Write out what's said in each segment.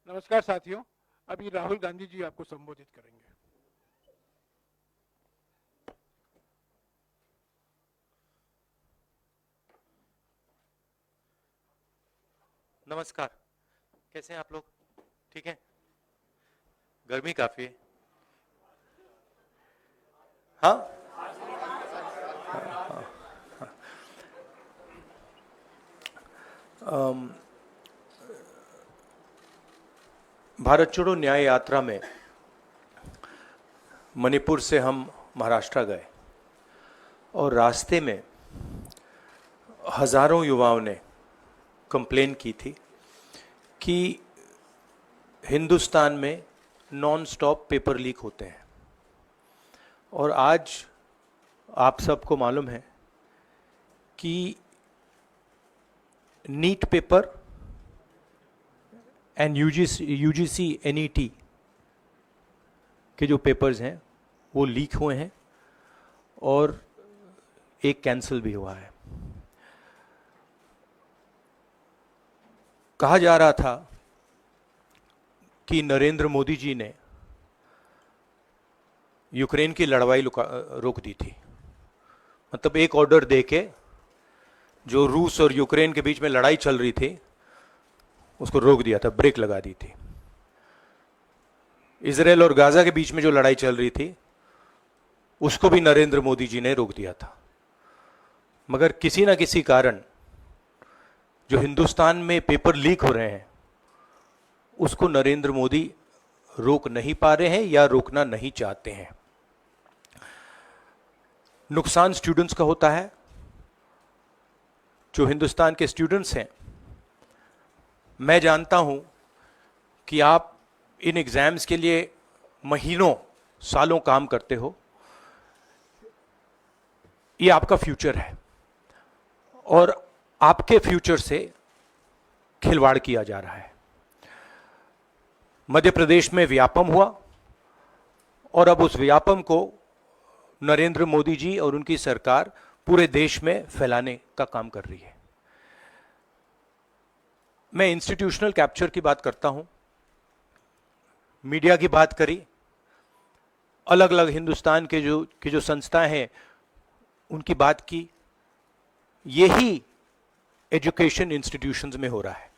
नमस्कार साथियों, अभी राहुल गांधी जी आपको संबोधित करेंगे। नमस्कार, कैसे हैं आप लोग? ठीक है। गर्मी काफी है। हाँ, भारत छोड़ो न्याय यात्रा में मणिपुर से हम महाराष्ट्र गए और रास्ते में हजारों युवाओं ने कंप्लेन की थी कि हिंदुस्तान में नॉन स्टॉप पेपर लीक होते हैं। और आज आप सबको मालूम है कि NEET paper and UGC NET के जो पेपर्स हैं वो लीक हुए हैं और एक कैंसिल भी हुआ है। कहा जा रहा था कि नरेंद्र मोदी जी ने यूक्रेन की लड़ाई रोक दी थी। मतलब एक ऑर्डर देके जो रूस और यूक्रेन के बीच में लड़ाई चल रही थी उसको रोक दिया था, ब्रेक लगा दी थी। इजराइल और गाजा के बीच में जो लड़ाई चल रही थी उसको भी नरेंद्र मोदी जी ने रोक दिया था। मगर किसी ना किसी कारण जो हिंदुस्तान में पेपर लीक हो रहे हैं उसको नरेंद्र मोदी रोक नहीं पा रहे हैं या रोकना नहीं चाहते हैं। नुकसान स्टूडेंट्स का होता है। जो हिंदुस्तान के स्टूडेंट्स हैं, मैं जानता हूं कि आप इन एग्जाम्स के लिए महीनों सालों काम करते हो। ये आपका फ्यूचर है और आपके फ्यूचर से खिलवाड़ किया जा रहा है। मध्य प्रदेश में व्यापम हुआ और अब उस व्यापम को नरेंद्र मोदी जी और उनकी सरकार पूरे देश में फैलाने का काम कर रही है। मैं इंस्टीट्यूशनल कैप्चर की बात करता हूं, मीडिया की बात करी, अलग अलग हिंदुस्तान के जो संस्थाएं हैं उनकी बात की। यही एजुकेशन इंस्टीट्यूशंस में हो रहा है।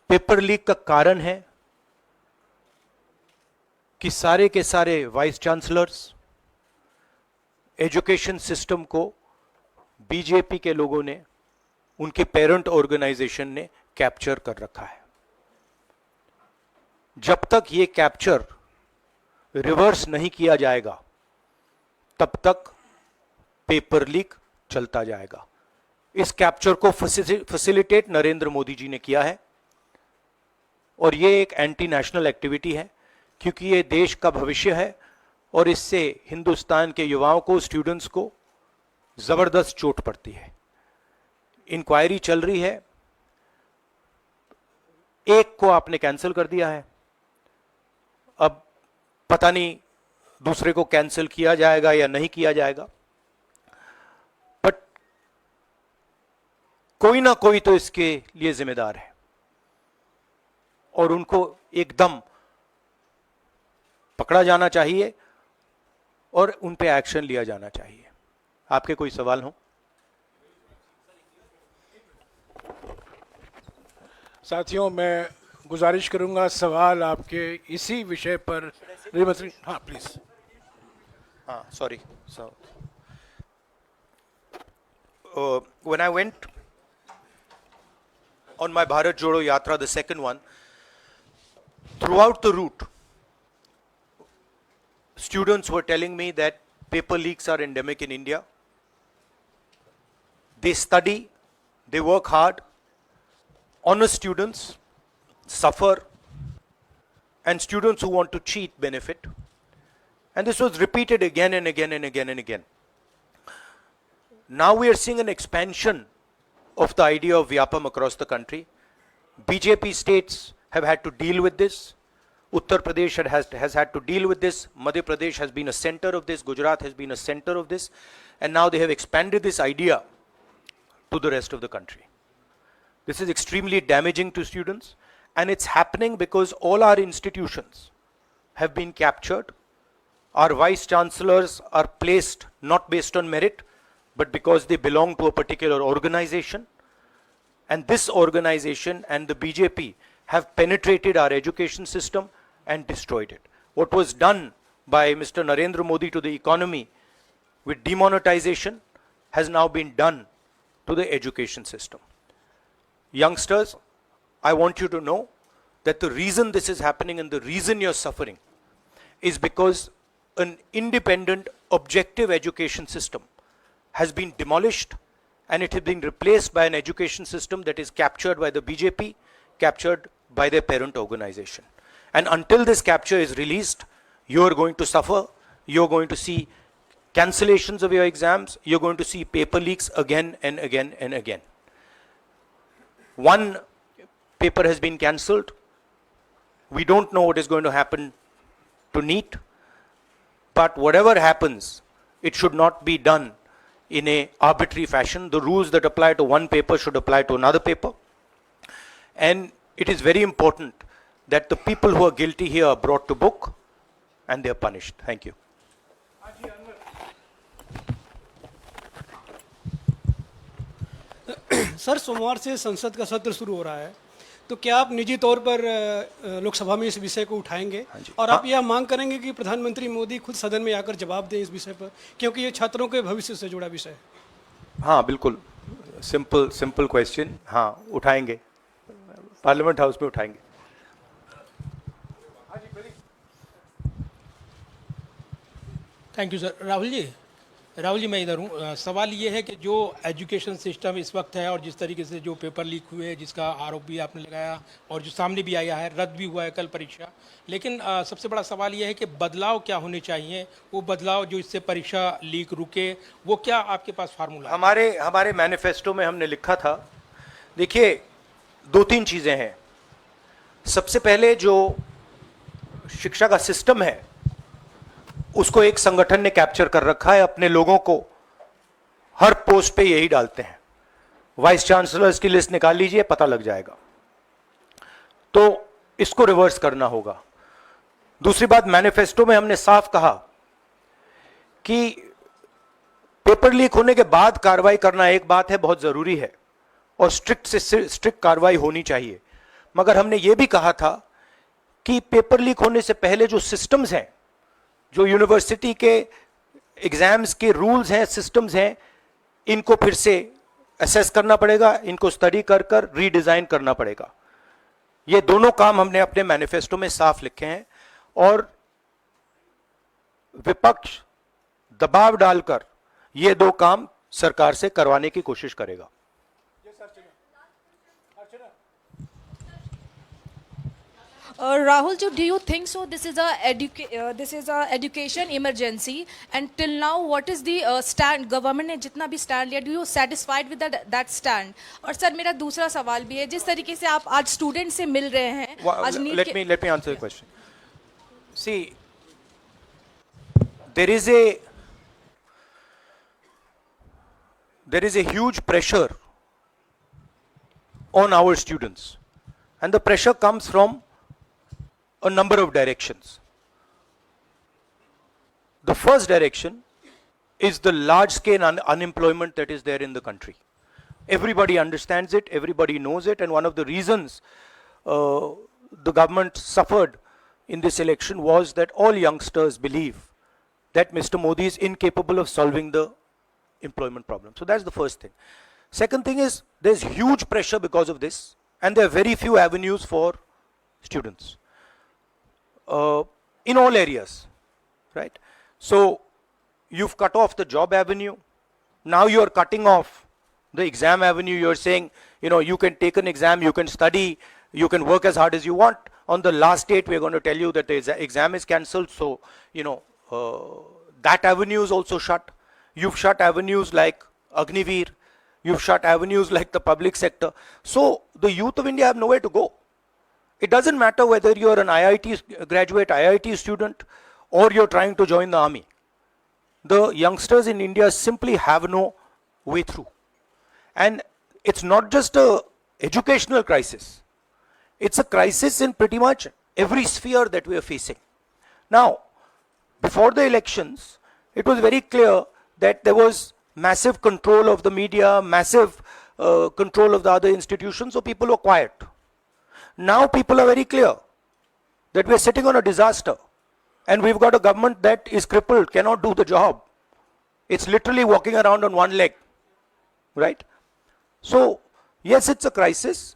पेपर लीक का कारण है कि सारे के सारे वाइस चांसलर्स, एजुकेशन सिस्टम को बीजेपी के लोगों ने, उनके पेरेंट ऑर्गेनाइजेशन ने कैप्चर कर रखा है। जब तक ये कैप्चर रिवर्स नहीं किया जाएगा तब तक पेपर लीक चलता जाएगा। इस कैप्चर को फैसिलिटेट नरेंद्र मोदी जी ने किया है और ये एक एंटी नेशनल एक्टिविटी है, क्योंकि ये देश का भविष्य है और इससे हिंदुस्तान के युवाओं को, स्टूडेंट्स को जबरदस्त चोट पड़ती है। इंक्वायरी चल रही है, एक को आपने कैंसिल कर दिया है, अब पता नहीं दूसरे को कैंसिल किया जाएगा या नहीं किया जाएगा। बट कोई ना कोई तो इसके लिए जिम्मेदार है और उनको एकदम पकड़ा जाना चाहिए और उन पे एक्शन लिया जाना चाहिए। आपके कोई सवाल हो? साथियों, मैं गुजारिश करूंगा सवाल आपके इसी विषय पर। हाँ प्लीज। हाँ, sorry. So, when I went on my Bharat Jodo Yatra, the second one, throughout the route, students were telling me that paper leaks are endemic in India. They study, they work hard, honest students suffer, and students who want to cheat benefit. And this was repeated again and again and again and again. Now we are seeing an expansion of the idea of Vyapam across the country. BJP states have had to deal with this. Uttar Pradesh has had to deal with this. Madhya Pradesh has been a center of this. Gujarat has been a center of this. And now they have expanded this idea to the rest of the country. This is extremely damaging to students. And it's happening because all our institutions have been captured. Our vice chancellors are placed not based on merit, but because they belong to a particular organization. And this organization and the BJP have penetrated our education system and destroyed it. What was done by Mr. Narendra Modi to the economy with demonetization has now been done to the education system. Youngsters, I want you to know that the reason this is happening and the reason you're suffering is because an independent, objective education system has been demolished, and it has been replaced by an education system that is captured by the BJP, captured by their parent organization. And until this capture is released, you are going to suffer. You're going to see cancellations of your exams. You're going to see paper leaks again and again and again. One paper has been cancelled. We don't know what is going to happen to NEET. But whatever happens, it should not be done in a arbitrary fashion. The rules that apply to one paper should apply to another paper. And it is very important that the people who are guilty here are brought to book and they are punished. Thank you. Sir, सोमवार से संसद का सत्र शुरू हो रहा है, तो क्या आप निजी तौर पर लोकसभा में इस विषय को उठाएंगे और आप यह मांग करेंगे कि प्रधानमंत्री मोदी खुद सदन में आकर जवाब दें इस विषय पर, क्योंकि ये छात्रों के भविष्य से जुड़ा विषय है? हाँ, बिल्कुल, सिंपल क्वेश्चन. हाँ, उठाएंगे, पार्लियामेंट हाउस में उठाएंगे. Thank you sir. Rahul ji मैं इधर हूँ. सवाल ये है कि जो एजुकेशन सिस्टम इस वक्त है और जिस तरीके से जो पेपर लीक हुए, जिसका आरोप भी आपने लगाया और जो सामने भी आया है, रद्द भी हुआ है कल परीक्षा, लेकिन सबसे बड़ा सवाल ये है कि बदलाव क्या होने चाहिए, वो बदलाव जो इससे परीक्षा लीक रुके, वो क्या आपके पास फार्मूला? हमारे मैनिफेस्टो में हमने लिखा था. देखिए, 2-3 चीज़ें हैं. सबसे पहले जो शिक्षा का सिस्टम है उसको एक संगठन ने कैप्चर कर रखा है. अपने लोगों को हर पोस्ट पे यही डालते हैं. वाइस चांसलर्स की लिस्ट निकाल लीजिए, पता लग जाएगा. तो इसको रिवर्स करना होगा. दूसरी बात, मैनिफेस्टो में हमने साफ कहा कि पेपर लीक होने के बाद कार्रवाई करना एक बात है, बहुत जरूरी है, और स्ट्रिक्ट से स्ट्रिक्ट कार्रवाई होनी चाहिए. मगर हमने यह भी कहा था कि पेपर लीक होने से पहले जो सिस्टम्स हैं, जो यूनिवर्सिटी के एग्जाम्स के रूल्स हैं, सिस्टम्स हैं, इनको फिर से असेस करना पड़ेगा, इनको स्टडी कर रीडिजाइन करना पड़ेगा. ये दोनों काम हमने अपने मैनिफेस्टो में साफ लिखे हैं और विपक्ष दबाव डालकर ये दो काम सरकार से करवाने की कोशिश करेगा. Rahul, do you think so? This is a education emergency, and till now, what is the stand? Government ने जितना भी stand लिया, do you satisfied with that stand? और सर मेरा दूसरा सवाल भी है, जिस तरीके से आप आज स्टूडेंट से मिल रहे हैं, आज let me answer the question. See, there is a huge pressure on our students, and the pressure comes from a number of directions. The first direction is the large scale unemployment that is there in the country. Everybody understands it, everybody knows it, and one of the reasons the government suffered in this election was that all youngsters believe that Mr. Modi is incapable of solving the employment problem. So that's the first thing. Second thing is there's huge pressure because of this, and there are very few avenues for students. In all areas, right? So you've cut off the job avenue. Now you're cutting off the exam avenue. You're saying, you can take an exam, you can study, you can work as hard as you want. On the last date, we're going to tell you that the exam is cancelled. So, that avenue is also shut. You've shut avenues like Agniveer. You've shut avenues like the public sector. So the youth of India have nowhere to go. It doesn't matter whether you're an IIT graduate, IIT student, or you're trying to join the army. The youngsters in India simply have no way through. And it's not just an educational crisis. It's a crisis in pretty much every sphere that we are facing. Now, before the elections, it was very clear that there was massive control of the media, massive control of the other institutions, so people were quiet. Now people are very clear that we are sitting on a disaster and we've got a government that is crippled, cannot do the job. It's literally walking around on one leg, right? So, yes, it's a crisis.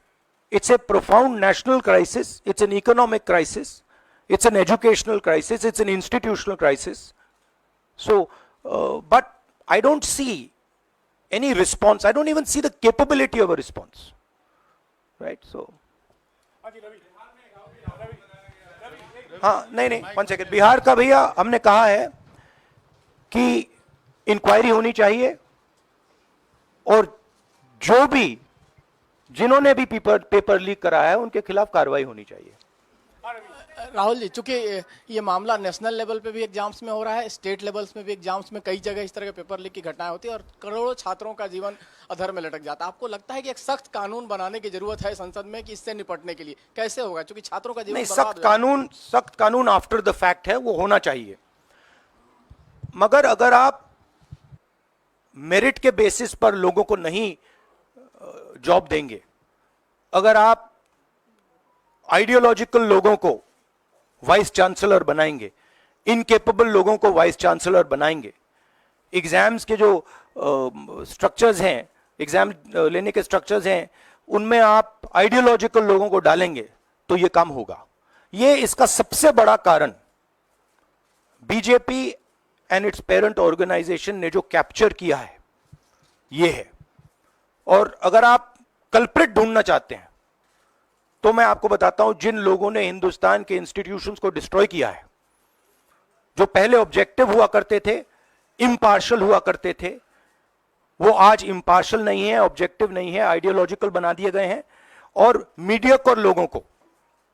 It's a profound national crisis. It's an economic crisis. It's an educational crisis. It's an institutional crisis. So, but I don't see any response. I don't even see the capability of a response, right? So, हाँ नहीं 1 second. Bihar का भैया हमने कहा है कि inquiry होनी चाहिए और जो भी जिन्होंने भी पेपर लीक कराया है उनके खिलाफ कार्रवाई होनी चाहिए. राहुल जी, चूंकि ये मामला नेशनल लेवल पे भी एग्जाम्स में हो रहा है, स्टेट लेवल्स में भी एग्जाम्स में कई जगह इस तरह के पेपर लीक की घटनाएं होती है और करोड़ों छात्रों का जीवन अधर में लटक जाता है. आपको लगता है कि एक सख्त कानून बनाने की जरूरत है संसद में कि इससे निपटने के लिए? कैसे होगा, क्योंकि छात्रों का जीवन नहीं, बर्बाद सख्त कानून आफ्टर द फैक्ट है, वो होना चाहिए. मगर अगर आप मेरिट के बेसिस पर लोगों को नहीं जॉब देंगे, अगर आप आइडियोलॉजिकल लोगों को वाइस चांसलर बनाएंगे, इनकेपेबल लोगों को वाइस चांसलर बनाएंगे, एग्जाम्स के जो स्ट्रक्चर्स हैं, एग्जाम लेने के स्ट्रक्चर्स हैं, उनमें आप आइडियोलॉजिकल लोगों को डालेंगे तो ये काम होगा. ये इसका सबसे बड़ा कारण BJP and its parent organisation ने जो कैप्चर किया है ये है. और अगर आप कल्प्रिट ढूंढना चाहते हैं तो मैं आपको बताता हूं, जिन लोगों ने हिंदुस्तान के इंस्टीट्यूशंस को डिस्ट्रॉय किया है, जो पहले ऑब्जेक्टिव हुआ करते थे, इम्पार्शल हुआ करते थे, वो आज इम्पार्शल नहीं है, ऑब्जेक्टिव नहीं है, आइडियोलॉजिकल बना दिए गए हैं और मीडियोकर लोगों को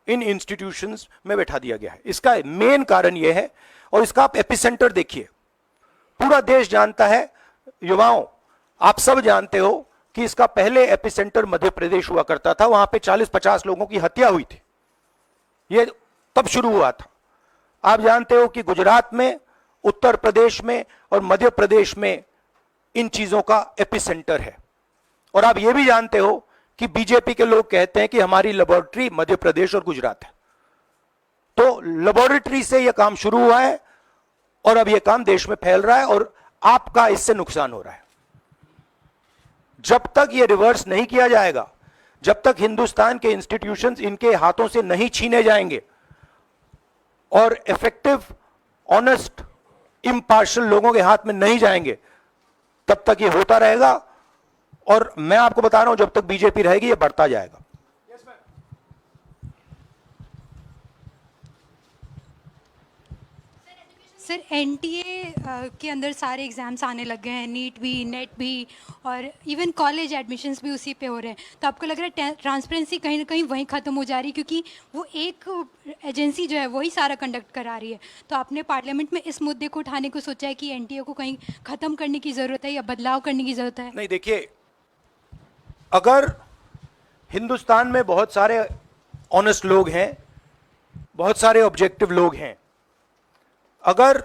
इन इंस्टीट्यूशंस में बैठा दिया गया है. इसका मेन कारण यह है और इसका आप एपिसेंटर देखिए. पूरा देश जानता है, युवाओं आप सब जानते हो कि इसका पहले एपिसेंटर मध्य प्रदेश हुआ करता था. वहां पे 40-50 लोगों की हत्या हुई थी, ये तब शुरू हुआ था. आप जानते हो कि गुजरात में, उत्तर प्रदेश में और मध्य प्रदेश में इन चीजों का एपिसेंटर है. और आप ये भी जानते हो कि बीजेपी के लोग कहते हैं कि हमारी लेबोरेटरी मध्य प्रदेश और गुजरात है. तो लेबोरेटरी से यह काम शुरू हुआ है और अब यह काम देश में फैल रहा है और आपका इससे नुकसान हो रहा है. जब तक ये रिवर्स नहीं किया जाएगा, जब तक हिंदुस्तान के इंस्टीट्यूशंस इनके हाथों से नहीं छीने जाएंगे और इफेक्टिव, ऑनेस्ट, इम्पार्शियल लोगों के हाथ में नहीं जाएंगे, तब तक ये होता रहेगा. और मैं आपको बता रहा हूं, जब तक बीजेपी रहेगी ये बढ़ता जाएगा. सर, एनटीए के अंदर सारे एग्ज़ाम्स आने लग गए हैं, नीट भी, नेट भी और इवन कॉलेज एडमिशन्स भी उसी पे हो रहे हैं. तो आपको लग रहा है ट्रांसपेरेंसी कहीं ना कहीं वहीं ख़त्म हो जा रही है, क्योंकि वो एक एजेंसी जो है वही सारा कंडक्ट करा रही है. तो आपने पार्लियामेंट में इस मुद्दे को उठाने को सोचा है कि एनटीए को कहीं ख़त्म करने की ज़रूरत है या बदलाव करने की ज़रूरत है? नहीं, देखिए, अगर हिंदुस्तान में बहुत सारे ऑनेस्ट लोग हैं, बहुत सारे ऑब्जेक्टिव लोग हैं, अगर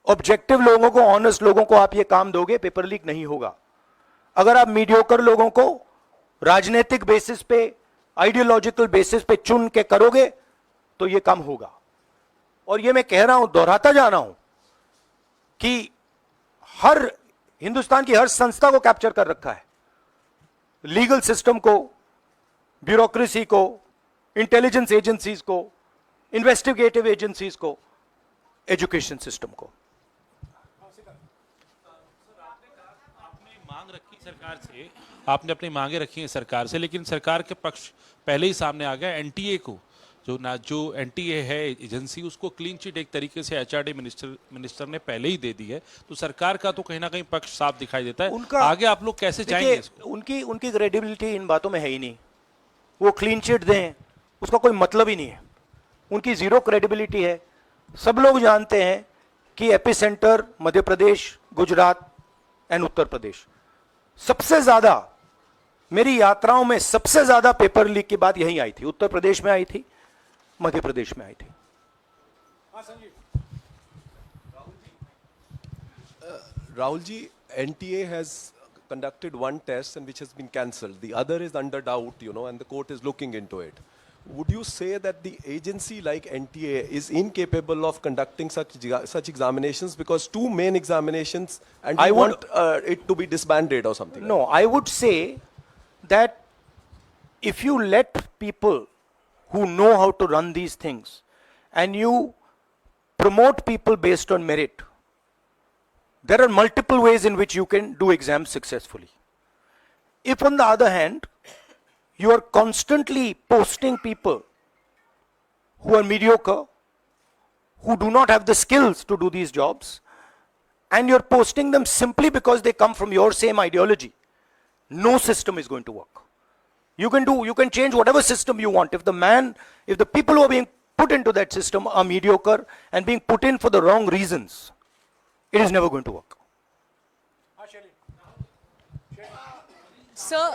ऑब्जेक्टिव लोगों को, ऑनेस्ट लोगों को आप ये काम दोगे, पेपर लीक नहीं होगा. अगर आप मीडियोकर लोगों को राजनीतिक बेसिस पे, आइडियोलॉजिकल बेसिस पे चुन के करोगे तो ये काम होगा. और ये मैं कह रहा हूं, दोहराता जा रहा हूं कि हर हिंदुस्तान की हर संस्था को कैप्चर कर रखा है. लीगल सिस्टम को, ब्यूरोक्रेसी को, इंटेलिजेंस एजेंसीज को, इन्वेस्टिगेटिव एजेंसीज को, एजुकेशन सिस्टम को. आपने अपनी मांगे रखी हैं सरकार से, लेकिन सरकार के पक्ष पहले ही सामने आ गया. एनटीए को जो एनटीए है एजेंसी, उसको क्लीन चिट एक तरीके से एचआरडी मिनिस्टर ने पहले ही दे दी है. तो सरकार का तो कहीं ना कहीं पक्ष साफ दिखाई देता है. उनका आगे आप लोग कैसे जाएंगे इसको? उनकी क्रेडिबिलिटी इन बातों में है ही नहीं. वो क्लीन चिट दें उसका कोई मतलब ही नहीं है. उनकी जीरो क्रेडिबिलिटी है. सब लोग जानते हैं कि एपिसेंटर मध्य प्रदेश, गुजरात एंड उत्तर प्रदेश. सबसे ज्यादा मेरी यात्राओं में सबसे ज्यादा पेपर लीक की बात यहीं आई थी, उत्तर प्रदेश में आई थी, मध्य प्रदेश में आई थी। Rahul ji, NTA has conducted one test and which has been cancelled. The other is under doubt, you know, and the court is looking into it. Would you say that the agency like NTA is incapable of conducting such examinations, because two main examinations and I you would- want it to be disbanded or something? No, I would say that if you let people who know how to run these things and you promote people based on merit, there are multiple ways in which you can do exams successfully. If on the other hand, you are constantly posting people who are mediocre, who do not have the skills to do these jobs, and you're posting them simply because they come from your same ideology, no system is going to work. You can change whatever system you want. If the people who are being put into that system are mediocre and being put in for the wrong reasons, it is never going to work. Sir,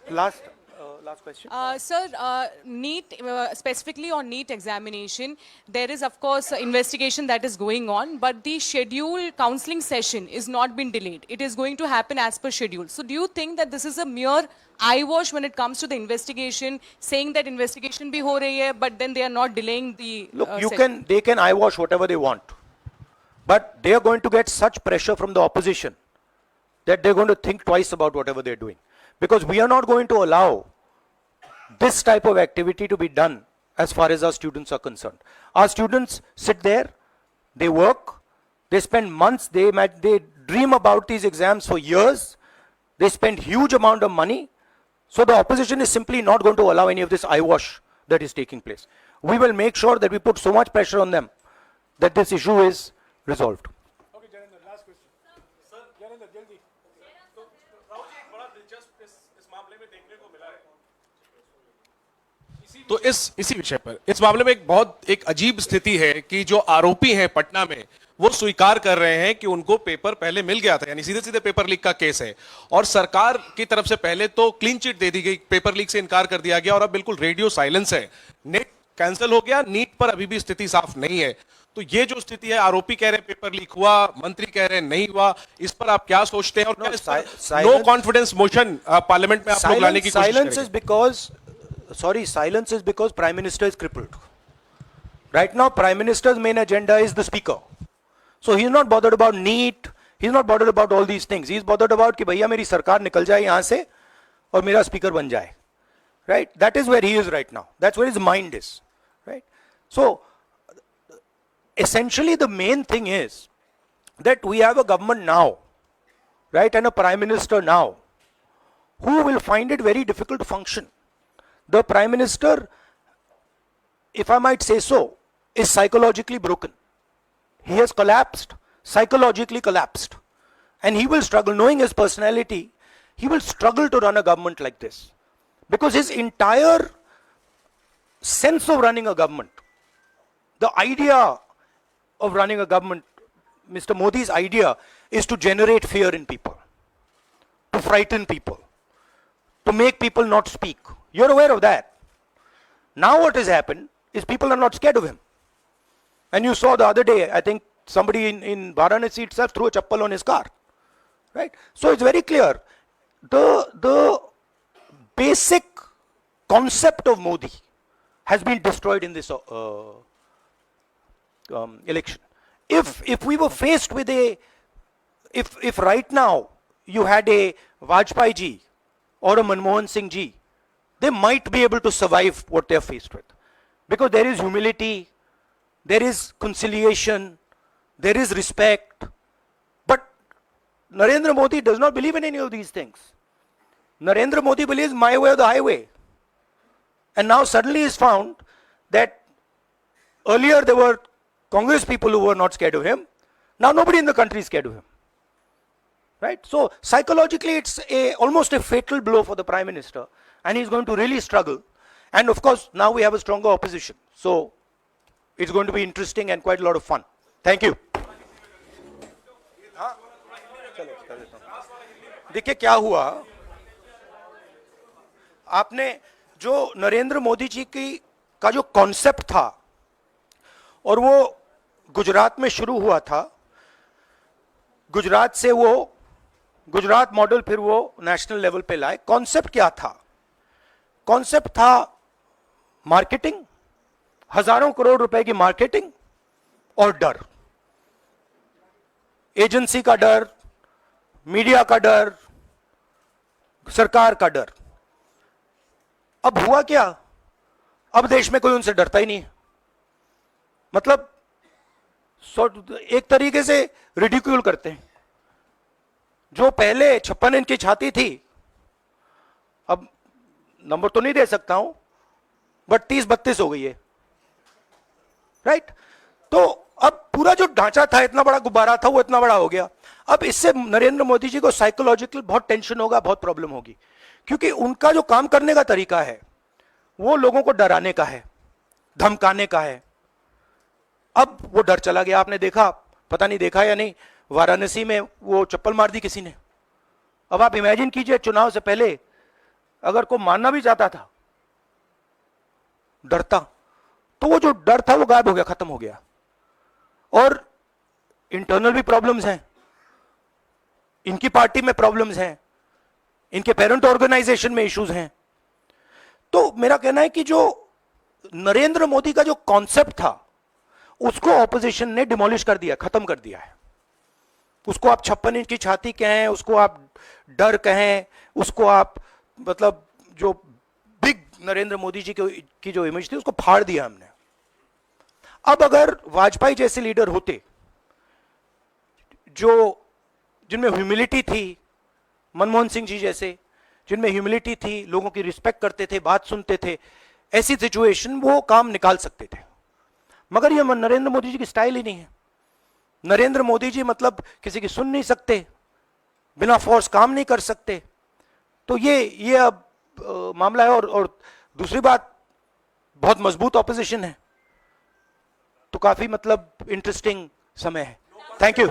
Last question. Sir, NEET, specifically on NEET examination, there is of course an investigation that is going on, but the scheduled counselling session is not been delayed. It is going to happen as per schedule. So do you think that this is a mere eyewash when it comes to the investigation, saying that investigation bhi ho rahi hai, but then they are not delaying the Look, session? they can eyewash whatever they want, but they are going to get such pressure from the opposition that they're going to think twice about whatever they're doing. Because we are not going to allow this type of activity to be done as far as our students are concerned. Our students sit there, they work, they spend months, they dream about these exams for years, they spend huge amount of money. So the opposition is simply not going to allow any of this eyewash that is taking place. We will make sure that we put so much pressure on them that this issue is resolved. Okay, Janendra, last question. Sir, Janendra, jaldi. तो इसी विषय पर इस मामले में एक अजीब स्थिति है कि जो आरोपी हैं पटना में, वो स्वीकार कर रहे हैं कि उनको पेपर पहले मिल गया था, यानी सीधे सीधे पेपर लीक का केस है, और सरकार की तरफ से पहले तो क्लीन चिट दे दी गई, पेपर लीक से इनकार कर दिया गया, और अब बिल्कुल रेडियो साइलेंस है। नेट कैंसिल हो गया, नीट पर अभी भी स्थिति साफ नहीं है। तो ये जो स्थिति है, आरोपी कह रहे हैं पेपर लीक हुआ, मंत्री कह रहे हैं नहीं हुआ, इस पर आप क्या सोचते हैं? और नो कॉन्फिडेंस मोशन पार्लियामेंट में आप लोग लाने की कोशिश करेंगे? Silence is because Prime Minister is crippled. Right now, Prime Minister's main agenda is the Speaker. So he's not bothered about NEET, he's not bothered about all these things. He's bothered about कि भैया मेरी सरकार निकल जाए यहाँ से और मेरा speaker बन जाए. Right? That is where he is right now. That's where his mind is. Right? So, essentially the main thing is that we have a government now, right, and a Prime Minister now, who will find it very difficult to function. The Prime Minister, if I might say so, is psychologically broken. He has collapsed, psychologically collapsed. And he will struggle, knowing his personality, he will struggle to run a government like this. Because his entire sense of running a government, the idea of running a government, Mr. Modi's idea is to generate fear in people, to frighten people, to make people not speak. You're aware of that. Now what has happened is people are not scared of him. And you saw the other day, I think somebody in Varanasi itself threw a chappal on his car. Right? So it's very clear. The basic concept of Modi has been destroyed in this election. If we were faced with if right now you had a Vajpayee ji or a Manmohan Singh ji, they might be able to survive what they are faced with. Because there is humility, there is conciliation, there is respect. But Narendra Modi does not believe in any of these things. Narendra Modi believes my way or the highway. And now suddenly is found that earlier there were Congress people who were not scared of him. Now nobody in the country is scared of him. Right? So psychologically it's almost a fatal blow for the Prime Minister. And he's going to really struggle. And of course, now we have a stronger opposition. So, it's going to be interesting and quite a lot of fun. Thank you. देखिए क्या हुआ, आपने जो नरेंद्र मोदी जी की का जो concept था और वो गुजरात में शुरू हुआ था, गुजरात से वो गुजरात मॉडल फिर वो नेशनल लेवल पे लाए। कॉन्सेप्ट क्या था? कॉन्सेप्ट था मार्केटिंग, हजारों करोड़ रुपए की मार्केटिंग और डर, एजेंसी का डर, मीडिया का डर, सरकार का डर। अब हुआ क्या? अब देश में कोई उनसे डरता ही नहीं है। मतलब एक तरीके से रिडिक्यूल करते हैं। जो पहले 56 इंच की छाती थी, अब नंबर तो नहीं दे सकता हूं, बट 30-32 हो गई है, राइट? तो अब पूरा जो ढांचा था, इतना बड़ा गुब्बारा था, वो इतना बड़ा हो गया। अब इससे नरेंद्र मोदी जी को साइकोलॉजिकल बहुत टेंशन होगा, बहुत प्रॉब्लम होगी, क्योंकि उनका जो काम करने का तरीका है वो लोगों को डराने का है, धमकाने का है। अब वो डर चला गया। आपने देखा, पता नहीं देखा या नहीं, वाराणसी में वो चप्पल मार दी किसी ने। अब आप इमेजिन कीजिए, चुनाव से पहले अगर कोई मारना भी चाहता था डरता, तो वो जो डर था वो गायब हो गया, खत्म हो गया। और इंटरनल भी प्रॉब्लम्स हैं, इनकी पार्टी में प्रॉब्लम्स हैं, इनके पेरेंट ऑर्गेनाइजेशन में इश्यूज हैं। तो मेरा कहना है कि जो नरेंद्र मोदी का जो कॉन्सेप्ट था उसको ऑपोजिशन ने डिमोलिश कर दिया, खत्म कर दिया है। उसको आप 56 इंच की छाती कहें, उसको आप डर कहें, उसको आप मतलब जो बिग नरेंद्र मोदी जी की जो इमेज थी उसको फाड़ दिया हमने। अब अगर वाजपेयी जैसे लीडर होते जो जिनमें ह्यूमिलिटी थी, मनमोहन सिंह जी जैसे जिनमें ह्यूमिलिटी थी, लोगों की रिस्पेक्ट करते थे, बात सुनते थे, ऐसी सिचुएशन वो काम निकाल सकते थे। मगर ये नरेंद्र मोदी जी की स्टाइल ही नहीं है। नरेंद्र मोदी जी मतलब किसी की सुन नहीं सकते, बिना फोर्स काम नहीं कर सकते। तो ये अब मामला है। और दूसरी बात, बहुत मजबूत ऑपोजिशन है, तो काफी मतलब इंटरेस्टिंग समय है। Thank you.